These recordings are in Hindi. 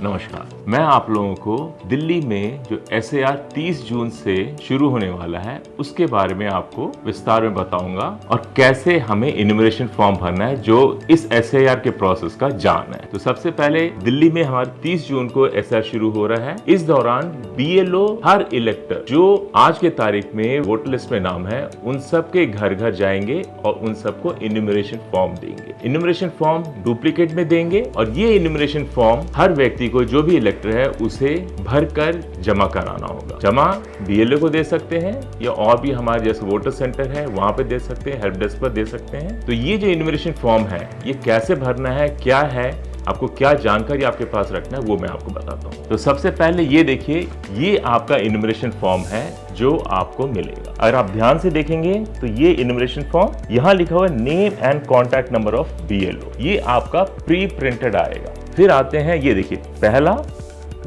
नमस्कार, मैं आप लोगों को दिल्ली में जो SAR 30 जून से शुरू होने वाला है उसके बारे में आपको विस्तार में बताऊंगा और कैसे हमें इन्यूमरेशन फॉर्म भरना है जो इस SAR के प्रोसेस का जान है। तो सबसे पहले दिल्ली में हमारे 30 जून को SAR शुरू हो रहा है। इस दौरान BLO हर इलेक्टर जो आज के तारीख में वोटर लिस्ट में नाम है उन सब के घर घर जाएंगे और उन सबको इन्यूमरेशन फॉर्म देंगे। इन्यूमरेशन फॉर्म डुप्लीकेट में देंगे और ये इन्यूमरेशन फॉर्म हर व्यक्ति को जो भी इलेक्टर है उसे भरकर जमा कराना होगा। जमा BLO को दे सकते हैं या और भी हमारे जैसे वोटर सेंटर है वहां पे दे सकते हैं, हेल्प डेस्क पर दे सकते हैं। तो ये जो इन्यूमरेशन फॉर्म है ये कैसे भरना है, क्या है, आपको क्या जानकारी आपके पास रखना है वो मैं आपको बताता हूँ। तो सबसे पहले ये देखिए, ये आपका इन्यूमरेशन फॉर्म है जो आपको मिलेगा। अगर आप ध्यान से देखेंगे तो ये इन्यूमरेशन फॉर्म यहाँ लिखा हुआ है name and contact number of BLO, ये आपका प्री प्रिंटेड आएगा। फिर आते हैं, ये देखिए पहला,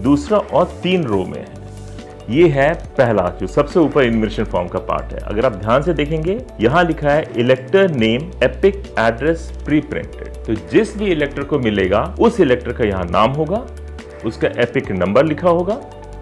दूसरा और 3 रो में है। ये है पहला जो सबसे ऊपर इन्यूमरेशन फॉर्म का पार्ट है। अगर आप ध्यान से देखेंगे यहाँ लिखा है इलेक्टर name epic address pre printed. तो जिस भी इलेक्टर को मिलेगा उस इलेक्टर का यहाँ नाम होगा, उसका एपिक नंबर लिखा होगा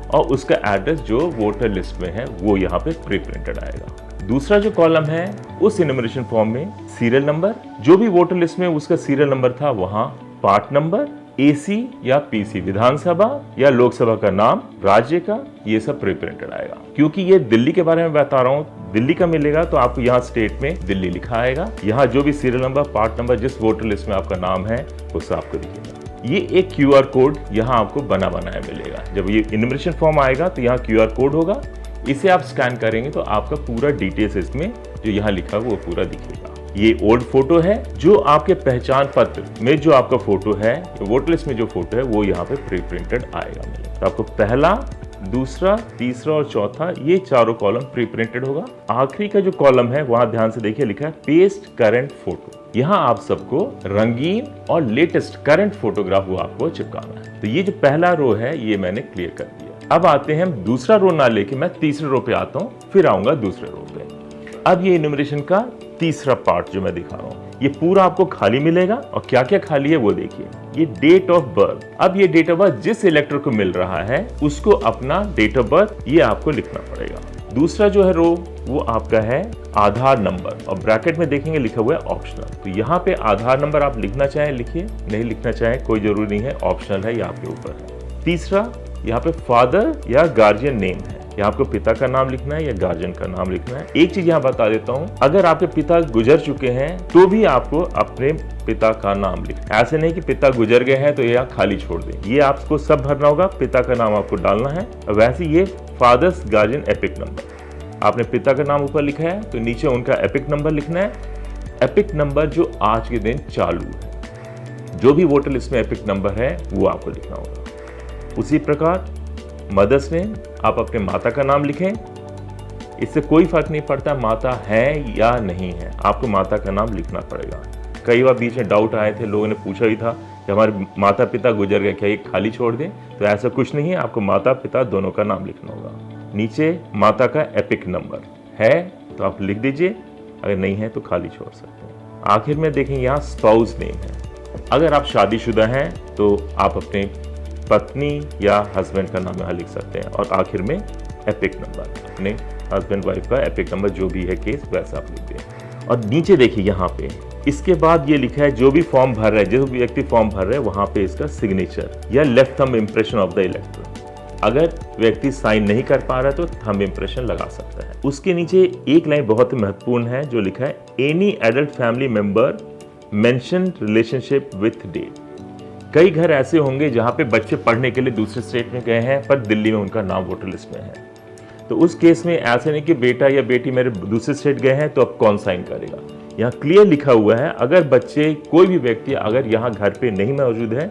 और उसका एड्रेस जो वोटर लिस्ट में है वो यहाँ पे प्री प्रिंटेड आएगा। दूसरा जो कॉलम है उस इन्यूमरेशन फॉर्म में सीरियल नंबर, जो भी वोटर लिस्ट में उसका सीरियल नंबर था वहाँ पार्ट नंबर, AC या PC, विधानसभा या लोकसभा का नाम, राज्य का, ये सब प्री प्रिंटेड आएगा। क्योंकि ये दिल्ली के बारे में बता रहा हूँ, दिल्ली का मिलेगा तो आपको यहाँ स्टेट में दिल्ली लिखा आएगा। यहाँ जो भी सीरियल नंबर, पार्ट नंबर, जिस वोटर लिस्ट में आपका नाम है वो आपको दिखेगा। ये एक QR कोड यहाँ आपको बना बनाया मिलेगा। जब ये इन्यूमरेशन फॉर्म आएगा तो यहाँ QR कोड होगा, इसे आप स्कैन करेंगे तो आपका पूरा डिटेल्स इसमें जो यहाँ लिखा है वो पूरा दिखेगा। ये ओल्ड फोटो है जो आपके पहचान पत्र में जो आपका फोटो है, वोटर लिस्ट में जो फोटो है वो यहाँ पे प्री प्रिंटेड आएगा मिलेगा। तो आपको पहला, दूसरा, तीसरा और चौथा ये चारों कॉलम प्री प्रिंटेड होगा। आखिरी का जो कॉलम है वहां ध्यान से देखिए लिखा है पेस्ट करंट फोटो। यहाँ आप सबको रंगीन और लेटेस्ट करंट फोटोग्राफ वो आपको चिपकाना है। तो ये जो पहला रो है ये मैंने क्लियर कर दिया। अब आते हैं, दूसरा रो ना लेके मैं तीसरे रो पे आता हूँ, फिर आऊंगा दूसरे रो पे। अब ये इन्यूमरेशन का तीसरा पार्ट जो मैं दिखा रहा हूँ ये पूरा आपको खाली मिलेगा और क्या क्या खाली है वो देखिए। ये डेट ऑफ बर्थ, अब ये डेट ऑफ बर्थ जिस इलेक्टर को मिल रहा है उसको अपना डेट ऑफ बर्थ ये आपको लिखना पड़ेगा। दूसरा जो है रो वो आपका है आधार नंबर और ब्रैकेट में देखेंगे लिखा हुआ है ऑप्शनल। तो यहाँ पे आधार नंबर आप लिखना चाहें लिखिए, नहीं लिखना चाहें कोई जरूरी नहीं है, ऑप्शनल है, ये आपके ऊपर है। तीसरा यहाँ पे फादर या गार्जियन नेम है, यहाँ आपको पिता का नाम लिखना है या गार्जियन का नाम लिखना है। एक चीज यहाँ बता देता हूँ, अगर आपके पिता गुजर चुके हैं तो भी आपको अपने पिता का नाम लिखना है। ऐसे नहीं कि पिता गुजर गए हैं तो ये यहाँ खाली छोड़ दें, ये आपको सब भरना होगा, पिता का नाम आपको डालना है। वैसे ये फादर्स गार्जियन एपिक नंबर, आपने पिता का नाम ऊपर लिखा है तो नीचे उनका एपिक नंबर लिखना है। एपिक नंबर जो आज के दिन चालू है, जो भी वोटर लिस्ट में एपिक नंबर है वो आपको लिखना होगा। उसी प्रकार मदर्स नेम, आप अपने माता का नाम लिखें, इससे कोई फर्क नहीं पड़ता माता है या नहीं है, आपको माता का नाम लिखना पड़ेगा। कई बार बीच में डाउट आए थे, लोगों ने पूछा ही था कि हमारे माता पिता गुजर गए क्या ये खाली छोड़ दें, तो ऐसा कुछ नहीं है, आपको माता पिता दोनों का नाम लिखना होगा। नीचे माता का एपिक नंबर है तो आप लिख दीजिए, अगर नहीं है तो खाली छोड़ सकते हैं। आखिर में देखें यहाँ स्पाउस नेम है, अगर आप शादीशुदा हैं तो आप अपने पत्नी या हस्बैंड का नाम यहाँ लिख सकते हैं और आखिर में एपिक नंबर, अपने हस्बैंड वाइफ का एपिक नंबर जो भी है केस वैसा आप लिख दें। और नीचे देखिए यहाँ पे इसके बाद ये लिखा है जो भी फॉर्म भर रहा है, जो भी व्यक्ति फॉर्म भर रहा है वहां पे इसका सिग्नेचर या left thumb impression of the इलेक्टर। अगर व्यक्ति साइन नहीं कर पा रहा है तो थंब इम्प्रेशन लगा सकता है। उसके नीचे एक लाइन बहुत ही महत्वपूर्ण है जो लिखा है any adult family member mention relationship with date. कई घर ऐसे होंगे जहां पे बच्चे पढ़ने के लिए दूसरे स्टेट में गए हैं पर दिल्ली में उनका नाम वोटर लिस्ट में है, तो उस केस में ऐसे नहीं कि बेटा या बेटी मेरे दूसरे स्टेट गए हैं तो अब कौन साइन करेगा। यहाँ क्लियर लिखा हुआ है अगर बच्चे, कोई भी व्यक्ति अगर यहाँ घर पे नहीं मौजूद है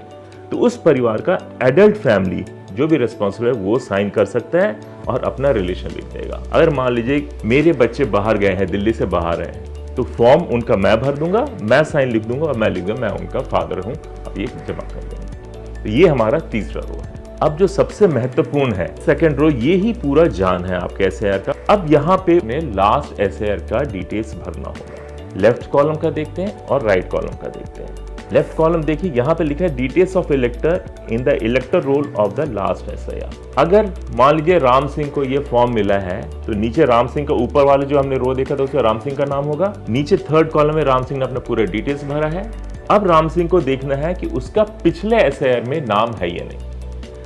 तो उस परिवार का एडल्ट फैमिली जो भी रिस्पॉन्सिबल है वो साइन कर सकता है और अपना रिलेशन लिख देगा। अगर मान लीजिए मेरे बच्चे बाहर गए हैं, दिल्ली से बाहर हैं, तो फॉर्म उनका मैं भर दूंगा, मैं साइन लिख दूंगा और मैं लिख दूंगा मैं उनका फादर हूं, अब ये जमा कर दूंगा। तो ये हमारा तीसरा रो है। अब जो सबसे महत्वपूर्ण है सेकंड रो, ये ही पूरा जान है आपके SAR का। अब यहाँ पे लास्ट SAR का डिटेल्स भरना होगा। लेफ्ट कॉलम का देखते हैं और राइट कॉलम का देखते हैं। लेफ्ट कॉलम देखिए, यहाँ पे लिखा है details of elector in the elector roll of the last SIR. अगर मान लीजिए राम सिंह को ये फॉर्म मिला है तो नीचे राम सिंह का ऊपर वाले जो हमने रो देखा था उसमें राम सिंह का नाम होगा, नीचे थर्ड कॉलम में राम सिंह ने अपने पूरे डिटेल्स भरा है। अब राम सिंह को देखना है कि उसका पिछले एसआईआर में नाम है या नहीं।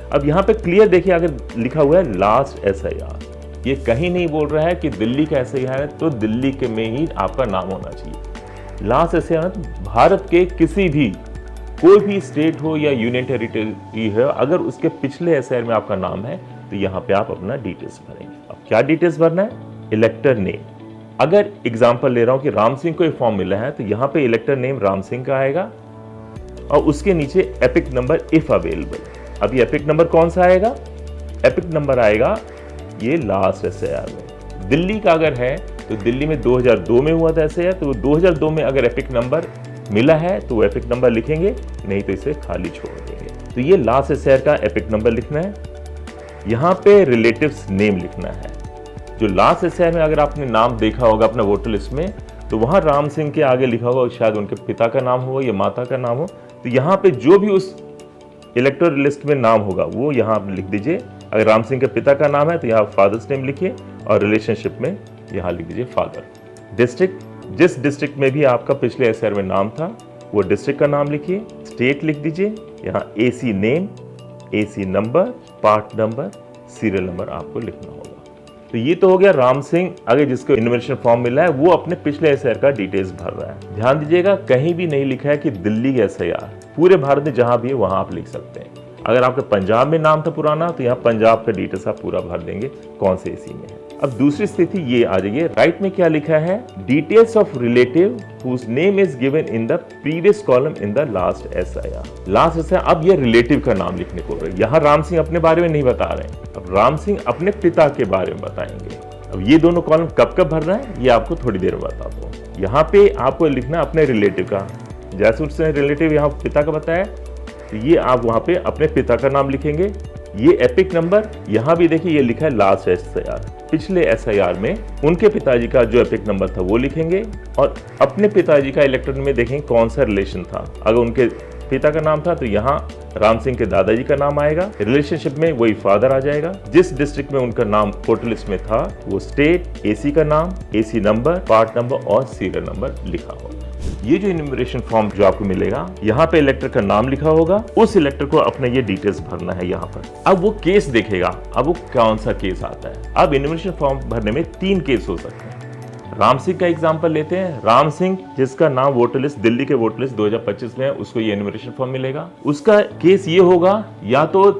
अब यहाँ पे क्लियर देखिए, अगर लिखा हुआ है लास्ट एसआईआर, ये कहीं नहीं बोल रहा है कि दिल्ली का एसआईआर है तो दिल्ली के में ही आपका नाम होना चाहिए। लास्ट एसआईआर भारत के किसी भी कोई भी स्टेट हो या यूनियन टेरिटरी है, अगर उसके पिछले एसआईआर में आपका नाम है तो यहाँ पे आप अपना डिटेल्स भरेंगे। अब क्या डिटेल्स भरना है? इलेक्टर नेम। अगर एग्जांपल ले रहा हूं कि राम सिंह को ये फॉर्म मिला है तो यहाँ पे इलेक्टर नेम राम सिंह का आएगा और उसके नीचे एपिक नंबर इफ अवेलेबल। अब ये एपिक नंबर कौन सा आएगा? एपिक नंबर आएगा ये लास्ट एसआईआर में। दिल्ली का अगर है तो दिल्ली में 2002 में हुआ था एसआईआर, तो 2002 में अगर एपिक नंबर मिला है तो वो एपिक नंबर लिखेंगे, नहीं तो इसे खाली छोड़ देंगे। तो ये लास्ट एसआईआर का एपिक नंबर लिखना है। यहाँ पे रिलेटिव्स नेम लिखना है। जो लास्ट एसआईआर में अगर आपने नाम देखा होगा अपना वोटर लिस्ट में, तो वहां राम सिंह के आगे लिखा होगा शायद उनके पिता का नाम हो या माता का नाम हो, तो यहाँ पे जो भी उस इलेक्टर लिस्ट में नाम होगा वो यहाँ आप लिख दीजिए। अगर राम सिंह के पिता का नाम है तो यहाँ फादर्स नेम लिखिए और रिलेशनशिप में यहाँ लिख दीजिए फादर। डिस्ट्रिक्ट, जिस डिस्ट्रिक्ट में भी आपका पिछले एसआईआर में नाम था वो डिस्ट्रिक्ट का नाम लिखिए। स्टेट लिख दीजिए, यहाँ AC name, AC number, part number, serial number आपको लिखना होगा। तो ये तो हो गया राम सिंह, अगर जिसको इन्वेस्टिगेशन फॉर्म मिला है वो अपने पिछले एसआईआर का डिटेल्स भर रहा है। ध्यान दीजिएगा, कहीं भी नहीं लिखा है कि दिल्ली का एसआईआर, पूरे भारत में जहां भी है वहां आप लिख सकते हैं। अगर आपके पंजाब में नाम था पुराना तो यहाँ पंजाब का डिटेल्स आप पूरा भर देंगे कौन से एसी में है। अब दूसरी स्थिति ये आ जाएगी, राइट में क्या लिखा है? Details of relative whose name is given in the previous column in the last SIR. Last SIR, अब ये रिलेटिव का नाम लिखने को रहे। यहाँ राम सिंह अपने बारे में नहीं बता रहे हैं, अब राम सिंह अपने पिता के बारे में बताएंगे। अब ये दोनों कॉलम कब कब भरना है ये आपको थोड़ी देर में बताता हूँ। यहाँ पे आपको लिखना अपने रिलेटिव का, जैसे उसने रिलेटिव यहाँ पिता का बताया तो ये आप वहाँ पे अपने पिता का नाम लिखेंगे। ये एपिक नंबर, यहाँ भी देखिए ये लिखा है लास्ट एसआईआर, पिछले एसआईआर में उनके पिताजी का जो एपिक नंबर था वो लिखेंगे और अपने पिताजी का इलेक्टर में देखेंगे कौन सा रिलेशन था। अगर उनके पिता का नाम था तो यहाँ राम सिंह के दादाजी का नाम आएगा, रिलेशनशिप में वही फादर आ जाएगा। जिस डिस्ट्रिक्ट में उनका नाम वोटर लिस्ट में था वो स्टेट, एसी का नाम, एसी नंबर, पार्ट नंबर और सीरियल नंबर लिखा होगा। ये जो इन्यूमरेशन फॉर्म जो आपको मिलेगा, यहाँ पे इलेक्टर का नाम लिखा होगा, उस इलेक्टर को अपने ये डिटेल्स भरना है यहाँ पर। अब वो केस देखेगा, अब वो कौन सा केस आता है। अब इन्यूमरेशन फॉर्म भरने में 3 केस हो सकते हैं। राम सिंह का एग्जांपल लेते हैं। राम सिंह जिसका नाम वोटर लिस्ट, दिल्ली के वोटर लिस्ट 2025 में है, उसको ये इन्यूमरेशन फॉर्म मिलेगा। उसका केस ये होगा, या तो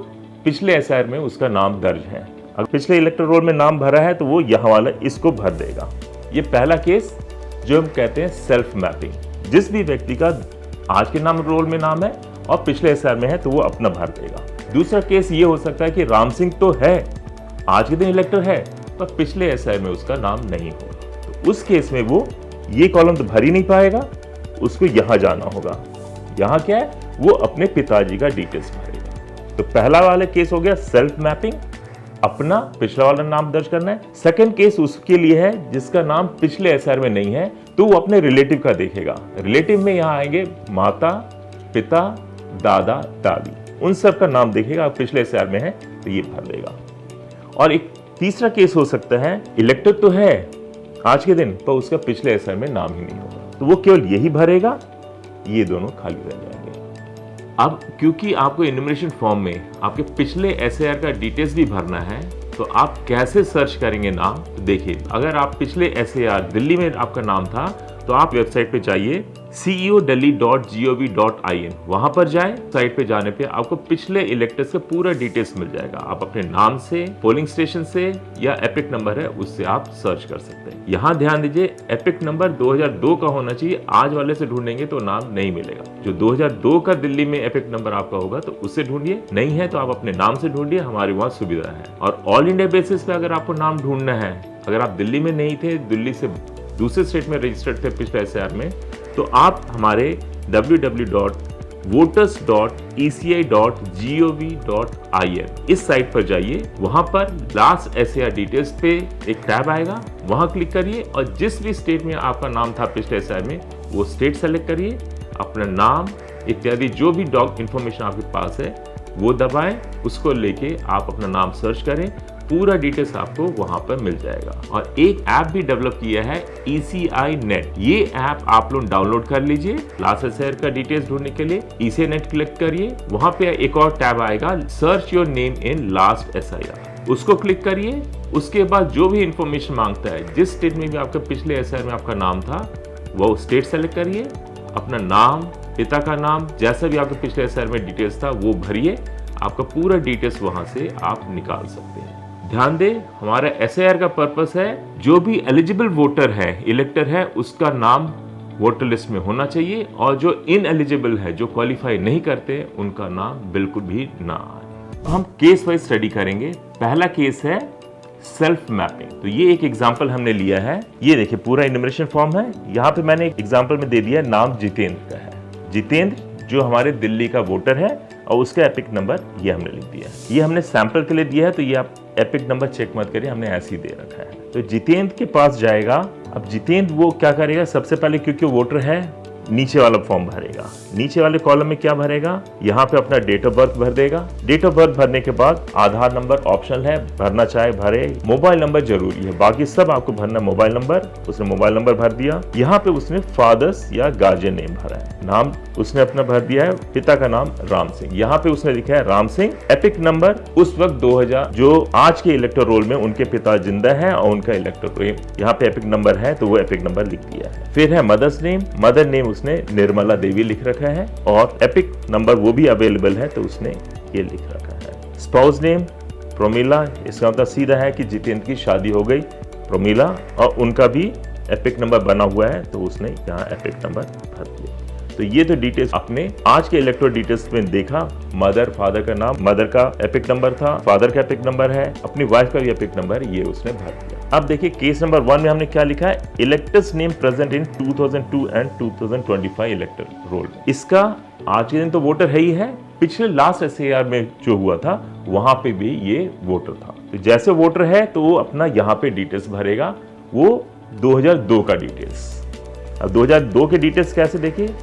पिछले एसआईआर में उसका नाम दर्ज है, अगर पिछले इलेक्टर रोल में नाम भरा है तो वो यहाँ वाला इसको भर देगा। ये पहला केस जो हम कहते हैं सेल्फ मैपिंग। जिस भी व्यक्ति का आज के नाम रोल में नाम है और पिछले एसआईआर में है तो वो अपना भर देगा। दूसरा केस ये हो सकता है कि राम सिंह तो है, आज के दिन इलेक्टर है, पर पिछले एसआईआर में उसका नाम नहीं हो, तो उस केस में वो ये कॉलम तो भर ही नहीं पाएगा, उसको यहाँ जाना होगा। यहाँ क्या है, वो अपने पिताजी का डिटेल्स भरेगा। तो पहला वाला केस हो गया सेल्फ मैपिंग, अपना पिछला वाला नाम दर्ज करना है। सेकंड केस उसके लिए है जिसका नाम पिछले एसआईआर में नहीं है, तो वो अपने रिलेटिव का देखेगा। रिलेटिव में यहाँ आएंगे माता, पिता, दादा, दादी, उन सब का नाम देखेगा। पिछले एसआईआर में है तो ये भर देगा। और एक तीसरा केस हो सकता है, इलेक्टर तो है आज के दिन पर उसका पिछले एसआईआर में नाम ही नहीं होगा, तो वो केवल यही भरेगा, ये दोनों खाली रह जाएंगे। अब क्योंकि आपको इन्यूमरेशन फॉर्म में आपके पिछले एसआईआर का डिटेल्स भी भरना है, तो आप कैसे सर्च करेंगे नाम? तो देखिए, अगर आप पिछले एसआईआर दिल्ली में आपका नाम था तो आप वेबसाइट पे जाइए ceodelhi.gov.in, वहां पर जाए। साइट पे जाने पे आपको पिछले इलेक्टर्स का पूरा डिटेल्स मिल जाएगा। आप अपने नाम से, पोलिंग स्टेशन से या एपिक नंबर है उससे आप सर्च कर सकते हैं। यहाँ ध्यान दीजिए, एपिक नंबर 2002 का होना चाहिए, आज वाले से ढूंढेंगे तो नाम नहीं मिलेगा। जो 2002 का दिल्ली में एपिक नंबर आपका होगा तो उससे ढूंढिए, नहीं है तो आप अपने नाम से ढूंढिए, हमारी वहाँ सुविधा है। और ऑल इंडिया बेसिस पे अगर आपको नाम ढूंढना है, अगर आप दिल्ली में नहीं थे, दिल्ली से दूसरे स्टेट में रजिस्टर्ड थे पिछले एसआईआर में, तो आप हमारे www.voters.eci.gov.in इस साइट पर जाइए। वहां पर लास्ट एसआईआर डिटेल्स पे एक टैब आएगा, वहां क्लिक करिए और जिस भी स्टेट में आपका नाम था पिछले एसआईआर में वो स्टेट सेलेक्ट करिए, अपना नाम, इत्यादि जो भी डॉग इन्फॉर्मेशन आपके पास है वो दबाएं, उसको लेके आप अपना नाम सर्च करें, पूरा डिटेल्स आपको वहां पर मिल जाएगा। और एक ऐप भी डेवलप किया है ECI नेट, ये ऐप आप लोग डाउनलोड कर लीजिए लास्ट एसआईआर का डिटेल्स ढूंढने के लिए। ECI नेट क्लिक करिए, वहां पे एक और टैब आएगा search your name in last SIR, उसको क्लिक करिए। उसके बाद जो भी इंफॉर्मेशन मांगता है, जिस स्टेट में भी आपका पिछले एसआईआर में आपका नाम था वो स्टेट सेलेक्ट करिए, अपना नाम, पिता का नाम, जैसा भी आपके पिछले एसआईआर में डिटेल्स था वो भरिए, आपका पूरा डिटेल्स वहां से आप निकाल सकते हैं। ध्यान दें, हमारा एसआईआर का पर्पस है जो भी एलिजिबल वोटर है, इलेक्टर है, उसका नाम वोटर लिस्ट में होना चाहिए, और जो इनएलिजिबल है, जो क्वालिफाई नहीं करते, उनका नाम बिल्कुल भी ना आए। हम केस वाइज स्टडी करेंगे। पहला केस है सेल्फ मैपिंग। तो ये एक एग्जांपल हमने लिया है, ये देखिए पूरा इन्यूमरेशन फॉर्म है। यहाँ पे मैंने एक एग्जांपल में दे दिया, नाम जितेंद्र का है। जितेंद्र जो हमारे दिल्ली का वोटर है और उसका एपिक नंबर ये हमने लिख दिया है। ये हमने सैंपल के लिए दिया है, तो ये आप एपिक नंबर चेक मत करिए, हमने ऐसे ही दे रखा है। तो जितेंद्र के पास जाएगा। अब जितेंद्र वो क्या करेगा, सबसे पहले क्योंकि वोटर है नीचे वाला फॉर्म भरेगा। नीचे वाले कॉलम में क्या भरेगा, यहाँ पे अपना डेट ऑफ बर्थ भर देगा। डेट ऑफ बर्थ भरने के बाद आधार नंबर ऑप्शनल है, भरना चाहे भरे। मोबाइल नंबर जरूरी है, बाकी सब आपको भरना मोबाइल नंबर। उसने मोबाइल नंबर भर दिया। यहाँ पे उसने फादर्स या गार्जियन नेम भरा है। नाम उसने अपना भर दिया है, पिता का नाम राम सिंह, यहाँ पे उसने लिखा है राम सिंह। एपिक नंबर उस वक्त 2000 जो आज के इलेक्टर रोल में उनके पिता जिंदा है और उनका इलेक्टर यहाँ पे एपिक नंबर है, तो वो एपिक नंबर लिख दिया है। फिर है मदर्स नेम, मदर नेम उसने निर्मला देवी लिख रखा है और एपिक नंबर वो भी अवेलेबल है, तो उसने ये लिख रखा है। स्पाउस नेम प्रोमिला, इसका मतलब सीधा है कि जितेंद्र की शादी हो गई प्रोमिला, और उनका भी एपिक नंबर बना हुआ है, तो उसने यहाँ एपिक नंबर भर दिया। तो ये तो डिटेल्स अपने आज के इलेक्टोरल डिटेल्स में देखा। मदर, फादर का नाम, मदर का एपिक नंबर था, फादर का एपिक नंबर है, अपनी वाइफ का भी एपिक नंबर, ये उसने भर दिया। अब देखिए केस नंबर 1 में हमने क्या लिखा है, electors name present in 2002 and 2025 elector roll. इसका आज के दिन तो वोटर है ही है, पिछले लास्ट एसआईआर में जो हुआ था वहां पे भी ये वोटर था। तो जैसे वोटर है तो वो अपना यहाँ पे डिटेल्स भरेगा, वो 2002 का डिटेल्स। अब 2002 के डिटेल्स कैसे देखिए,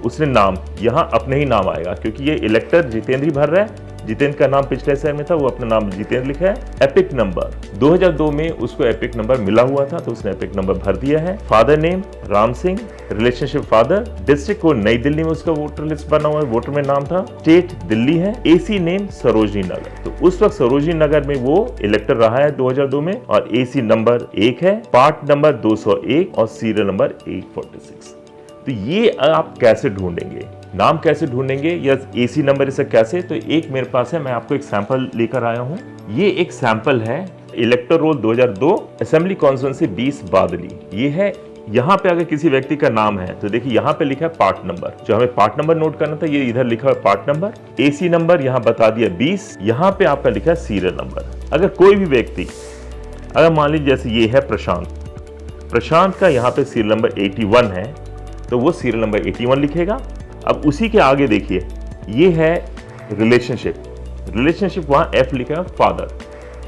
उसने नाम यहाँ अपने ही नाम आएगा, क्योंकि ये इलेक्टर जितेंद्र ही भर रहा है। जितेंद्र का नाम पिछले एसआईआर में था, वो अपना नाम जितेंद्र लिखा है। एपिक नंबर 2002 में उसको एपिक नंबर मिला हुआ था, तो उसने एपिक नंबर भर दिया है। Father name Ram Singh, relationship father, district को नई दिल्ली में उसका वोटर लिस्ट बना हुआ है, वोटर में नाम था, स्टेट दिल्ली है, एसी नेम सरोजनी नगर। तो उस वक्त सरोजनी नगर में वो इलेक्टर रहा है 2002 में, और एसी नंबर 1 है, पार्ट नंबर 201 और सीरियल नंबर 846। तो ये आप कैसे ढूंढेंगे, नाम कैसे ढूंढेंगे या एसी नंबर इसे कैसे, तो एक मेरे पास है, मैं आपको एक सैंपल लेकर आया हूं। ये एक सैंपल है इलेक्टर रोल 2002 असेंबली कॉन्स्टिट्यूएंसी 20 बादली। ये है, यहाँ पे अगर किसी व्यक्ति का नाम है तो देखिए यहाँ पे लिखा है पार्ट नंबर, जो हमें पार्ट नंबर नोट करना था ये इधर लिखा है पार्ट नंबर। एसी नंबर यहाँ बता दिया 20, यहाँ पे आपका लिखा है सीरियल नंबर। अगर कोई भी व्यक्ति, अगर मान लीजिए जैसे ये है प्रशांत का यहाँ पे सीरियल नंबर 81 है, तो वो सीरियल नंबर 81 लिखेगा। अब उसी के आगे देखिए ये है रिलेशनशिप वहां एफ लिखा है फादर,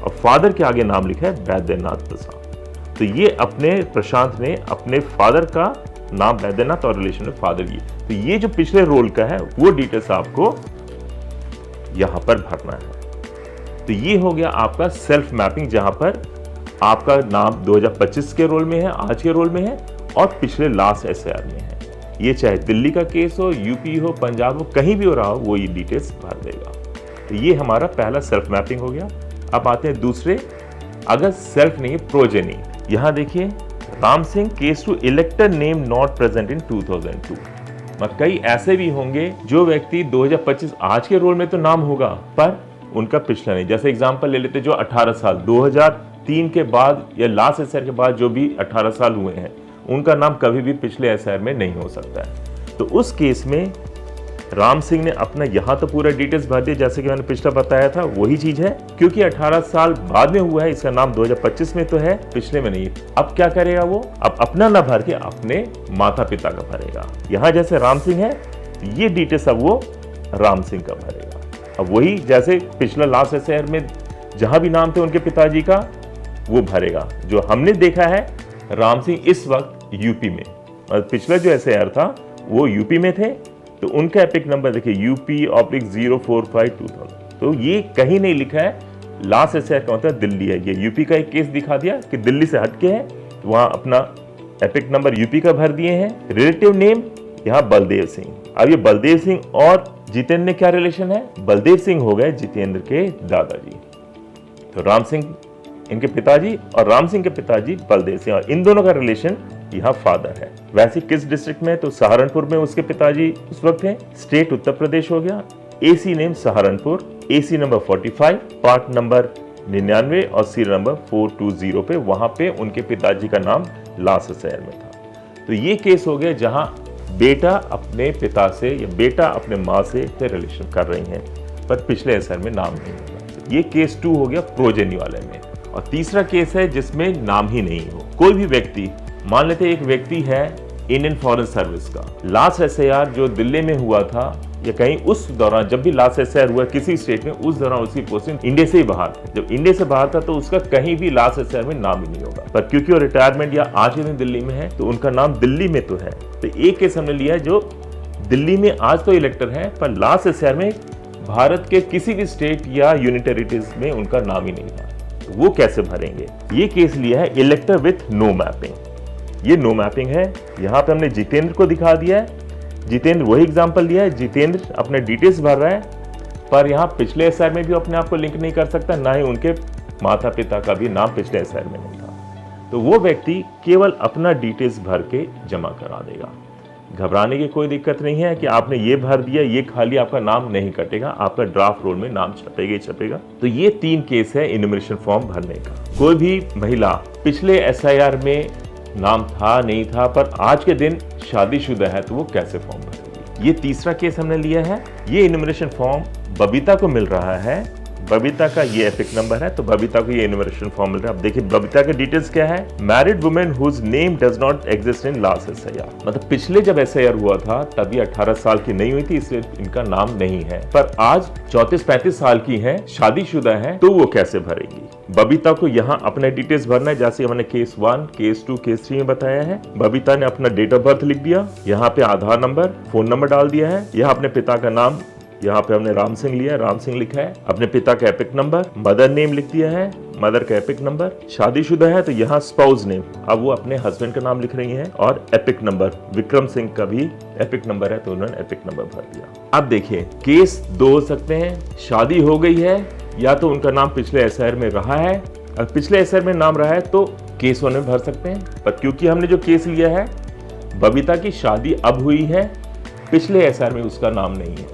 और फादर के आगे नाम लिखा है वैद्यनाथ प्रसाद। तो ये अपने प्रशांत ने अपने फादर का नाम वैद्यनाथ और रिलेशन में फादर, तो ये जो पिछले रोल का है वो डिटेल्स आपको यहां पर भरना है। तो ये हो गया आपका सेल्फ मैपिंग, जहां पर आपका नाम 2025 के रोल में है, आज के रोल में है, और पिछले लास्ट एसआईआर में है। ये चाहे दिल्ली का केस हो, यूपी हो, पंजाब हो, कहीं भी हो रहा हो, वो ये डिटेल्स भर देगा। तो ये हमारा पहला सेल्फ मैपिंग हो गया। अब आते हैं दूसरे, अगर सेल्फ नहीं है प्रोजेनी। यहाँ देखिए Ram Singh case two elector name not present in 2002। कई ऐसे भी होंगे जो व्यक्ति 2025 आज के रोल में तो नाम होगा पर उनका पिछला नहीं। जैसे एग्जाम्पल ले लेते जो 18 साल 2003 के बाद या लास्ट एसआईआर के बाद जो भी 18 साल हुए हैं, उनका नाम कभी भी पिछले एसआईआर में नहीं हो सकता है। तो उस केस में राम सिंह ने अपना यहाँ तो पूरा डिटेल्स भर दिया, जैसे कि मैंने पिछला बताया था वही चीज है, क्योंकि 18 साल बाद में हुआ है, इसका नाम 2025 में तो है, पिछले में नहीं। अब क्या करेगा वो, अब अपना ना भर के अपने माता पिता का भरेगा। यहाँ जैसे राम सिंह है, ये डिटेल्स अब वो राम सिंह का भरेगा। अब वही जैसे पिछला लास्ट एसआईआर में जहां भी नाम थे उनके पिताजी का, वो भरेगा। जो हमने देखा है राम सिंह इस वक्त यूपी में, और पिछला जो एसआईआर था वो यूपी में थे, तो उनका एपिक नंबर देखिए UP/045/2000। तो ये कहीं नहीं लिखा है लास्ट एसआईआर का मतलब दिल्ली है। ये यूपी का एक केस दिखा दिया कि दिल्ली से हटके है, तो वहां अपना एपिक नंबर यूपी का भर दिए हैं। रिलेटिव नेम यहाँ बलदेव सिंह। अब ये बलदेव सिंह और जितेंद्र में क्या रिलेशन है? बलदेव सिंह हो गए जितेंद्र के दादाजी, तो राम सिंह इनके पिताजी और राम सिंह के पिताजी बलदेव सिंह, और इन दोनों का रिलेशन यहाँ फादर है। वैसे किस डिस्ट्रिक्ट में? तो सहारनपुर में उसके पिताजी उस वक्त हैं। स्टेट उत्तर प्रदेश हो गया। AC name Saharanpur, AC number 45, part number 99 और सीरियल नंबर 420 पे, वहां पे उनके पिताजी का नाम लास्ट एसआईआर में था। तो ये केस हो गया जहां बेटा अपने पिता से या बेटा अपने माँ से रिलेशन कर रही हैं, पर पिछले एसआईआर में नाम नहीं होगा। ये केस 2 हो गया प्रोजेनी वाले में। और तीसरा केस है जिसमें नाम ही नहीं हो। कोई भी व्यक्ति, मान लेते एक व्यक्ति है इंडियन फॉरेन सर्विस का, लास्ट एसआईआर जो दिल्ली में हुआ था या कहीं उस दौरान, जब भी लास्ट एसआईआर हुआ किसी स्टेट में, उस दौरान उसकी पोस्टिंग इंडिया से ही बाहर था। जब इंडिया से बाहर था तो उसका कहीं भी लास्ट एसआईआर में नाम ही नहीं होगा, पर क्योंकि वो रिटायरमेंट या आज के दिन दिल्ली में है तो उनका नाम दिल्ली में तो है। तो एक केस हमने लिया है जो दिल्ली में आज तो इलेक्टर है, पर लास्ट एसआईआर में भारत के किसी भी स्टेट या यूनियन टेरिटरीज में उनका नाम ही नहीं था, तो वो कैसे भरेंगे? ये केस लिया है इलेक्टर विथ नो मैपिंग। ये नो मैपिंग है। यहाँ पे हमने जितेंद्र को दिखा दिया है, जितेंद्र वही एग्जाम्पल लिया है, जितेंद्र अपने डिटेल्स भर रहा है, पर यहाँ पिछले एसआईआर में भी अपने आप को लिंक नहीं कर सकता, ना ही उनके माता पिता का भी नाम पिछले एसआईआर में नहीं था। तो वो व्यक्ति केवल अपना डिटेल्स भर के जमा करा देगा। घबराने की कोई दिक्कत नहीं है कि आपने ये भर दिया, ये खाली, आपका नाम नहीं कटेगा, आपका ड्राफ्ट रोल में नाम छपेगा ही छपेगा। तो ये 3 केस है इन्यूमरेशन फॉर्म भरने का। कोई भी महिला पिछले एसआईआर में नाम था नहीं था, पर आज के दिन शादीशुदा है, तो वो कैसे फॉर्म भरेगी? ये तीसरा केस हमने लिया है। ये इन्यूमरेशन फॉर्म बबीता को मिल रहा है। बबीता का ये एपिक नंबर है, तो बबीता को ये इन्यूमरेशन फॉर्म मिल रहा है। अब देखिए बबीता के डिटेल्स क्या है। Married women whose name does not exist in last SIR. मतलब पिछले जब एसआईआर हुआ था तब ये 18 साल की नहीं हुई थी, इसलिए इनका नाम नहीं है, पर आज 34-35 साल की है, शादीशुदा है, तो वो कैसे भरेगी? बबीता को यहाँ अपने डिटेल्स भरना है, जैसे हमने केस 1, केस 2, केस 3 में बताया है। बबीता ने अपना डेट ऑफ बर्थ लिख दिया, यहाँ पे आधार नंबर, फोन नंबर डाल दिया है, यहाँ अपने पिता का नाम, यहाँ पे हमने राम सिंह लिया, राम सिंह लिखा है, अपने पिता का एपिक नंबर, मदर नेम लिख दिया है, मदर का एपिक नंबर, शादीशुदा है तो यहाँ स्पाउस नेम, अब वो अपने हस्बैंड का नाम लिख रही हैं, और एपिक नंबर विक्रम सिंह का भी एपिक नंबर है तो उन्होंने एपिक नंबर भर दिया। अब देखिए केस 2 हो सकते हैं, शादी हो गई है या तो उनका नाम पिछले एसआईआर में रहा है, और पिछले एसआईआर में नाम रहा है तो केस 1 में भर सकते हैं, पर क्योंकि हमने जो केस लिया है बबीता की शादी अब हुई है, पिछले एसआईआर में उसका नाम नहीं है,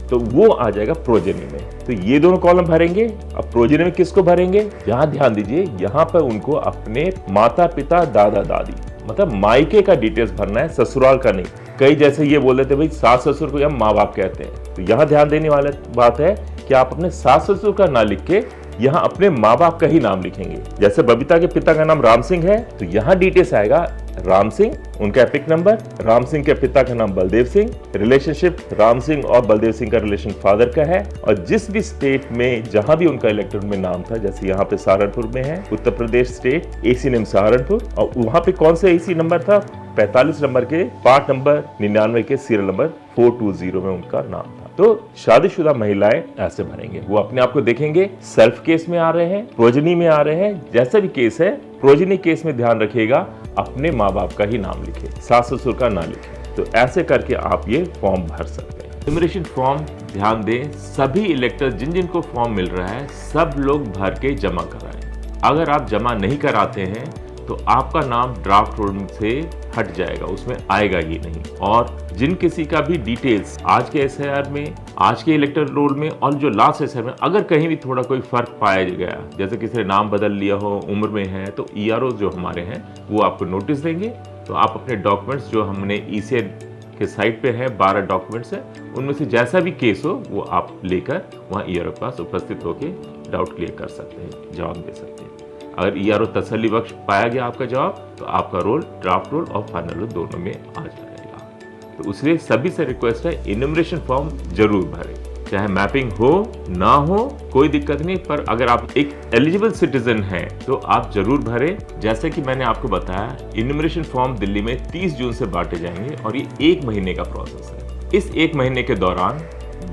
तो वो आ जाएगा प्रोजेनी में। तो ये दोनों कॉलम भरेंगे। अब प्रोजेनी में किसको भरेंगे? यहाँ ध्यान दीजिए, यहाँ पर उनको अपने माता पिता दादा दादी मतलब मायके का डिटेल्स भरना है, ससुराल का नहीं। कई जैसे ये बोल रहे थे भाई सास ससुर को हम माँ बाप कहते हैं, तो यहाँ ध्यान देने वाला बात है कि आप अपने सास ससुर का ना लिख के यहाँ अपने माँ बाप का ही नाम लिखेंगे। जैसे बबीता के पिता का नाम राम सिंह है तो यहाँ डिटेल्स आएगा राम सिंह, उनका एपिक नंबर, राम सिंह के पिता का नाम बलदेव सिंह, रिलेशनशिप राम सिंह और बलदेव सिंह का रिलेशन फादर का है, और जिस भी स्टेट में जहां भी उनका इलेक्टोरेट में नाम था, जैसे यहाँ पे सहारनपुर में है, Uttar Pradesh state, AC name Saharanpur, और वहां पे कौन सा एसी नंबर था? 45 नंबर के पार्ट नंबर 99 के सीरियल नंबर 420 में उनका नाम था। तो शादीशुदा महिलाएं ऐसे भरेंगे, वो अपने आप को देखेंगे सेल्फ केस में आ रहे हैं, प्रोजेनी में आ रहे हैं, जैसा भी केस है प्रोजेनी केस में ध्यान रखिएगा अपने माँ बाप का ही नाम लिखे, सास ससुर का ना लिखे। तो ऐसे करके आप ये फॉर्म भर सकते हैं। इन्यूमरेशन फॉर्म ध्यान दें, सभी इलेक्टर जिन जिन को फॉर्म मिल रहा है सब लोग भर के जमा कराएं। अगर आप जमा नहीं कराते हैं तो आपका नाम ड्राफ्ट रोल से हट जाएगा, उसमें आएगा ही नहीं। और जिन किसी का भी डिटेल्स आज के एसआईआर में, आज के इलेक्टर रोल में और जो लास्ट एसआईआर में अगर कहीं भी थोड़ा कोई फर्क पाया गया, जैसे किसी ने नाम बदल लिया हो, उम्र में है, तो ईआरओ जो हमारे हैं वो आपको नोटिस देंगे। तो आप अपने डॉक्यूमेंट्स जो हमने ईसीआई के साइट पे है 12 डॉक्यूमेंट्स है, उनमें से जैसा भी केस हो वो आप लेकर वहाँ ईआरओ के पास उपस्थित होकर डाउट क्लियर कर सकते हैं, जवाब दे सकते हैं। अगर ईआरओ तसल्ली बख्श पाया गया आपका जवाब तो आपका रोल ड्राफ्ट रोल और फाइनल रोल दोनों में आ जाएगा। तो उसलिए सभी से रिक्वेस्ट है इन्यूमरेशन फॉर्म जरूर भरें, चाहे मैपिंग हो ना हो कोई दिक्कत नहीं, पर अगर आप एक एलिजिबल सिटीजन हैं तो आप जरूर भरें। जैसे कि मैंने आपको बताया इन्यूमरेशन फॉर्म दिल्ली में 30 जून से बांटे जाएंगे और ये 1 महीने का प्रोसेस है। इस 1 महीने के दौरान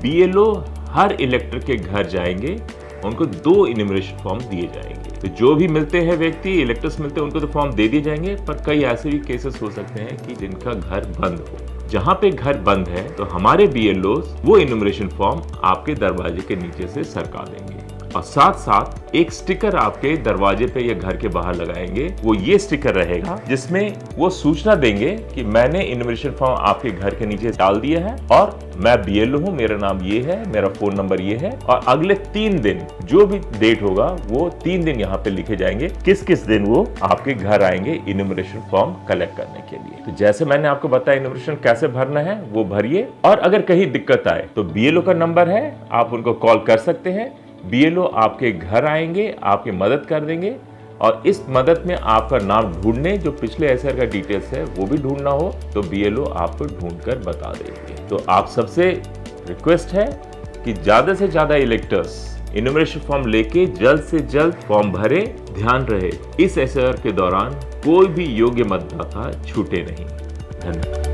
BLO हर इलेक्टर के घर जाएंगे, उनको 2 इन्यूमरेशन फॉर्म दिए जाएंगे। तो जो भी मिलते हैं व्यक्ति, इलेक्टर्स मिलते हैं, उनको तो फॉर्म दे दिए जाएंगे, पर कई ऐसे भी केसेस हो सकते हैं कि जिनका घर बंद हो। जहां पे घर बंद है तो हमारे BLOs वो इन्यूमरेशन फॉर्म आपके दरवाजे के नीचे से सरका देंगे और साथ साथ एक स्टिकर आपके दरवाजे पे या घर के बाहर लगाएंगे। वो ये स्टिकर रहेगा जिसमें वो सूचना देंगे कि मैंने इन्यूमरेशन फॉर्म आपके घर के नीचे डाल दिया है और मैं BLO हूँ, मेरा नाम ये है, मेरा फोन नंबर ये है, और अगले 3 दिन जो भी डेट होगा वो 3 दिन यहाँ पे लिखे जाएंगे किस किस दिन वो आपके घर आएंगे इन्यूमरेशन फॉर्म कलेक्ट करने के लिए। तो जैसे मैंने आपको बताया इन्यूमरेशन कैसे भरना है वो भरिए, और अगर कहीं दिक्कत आए तो BLO का नंबर है, आप उनको कॉल कर सकते हैं। BLO आपके घर आएंगे, आपकी मदद कर देंगे, और इस मदद में आपका नाम ढूंढने, जो पिछले SR का डिटेल्स है वो भी ढूंढना हो तो BLO आपको ढूंढकर बता देंगे। तो आप सबसे रिक्वेस्ट है कि ज्यादा से ज्यादा इलेक्टर्स इन्यूमरेशन फॉर्म लेके जल्द से जल्द फॉर्म भरे। ध्यान रहे इस SR के दौरान कोई भी योग्य मतदाता छूटे नहीं। धन्यवाद।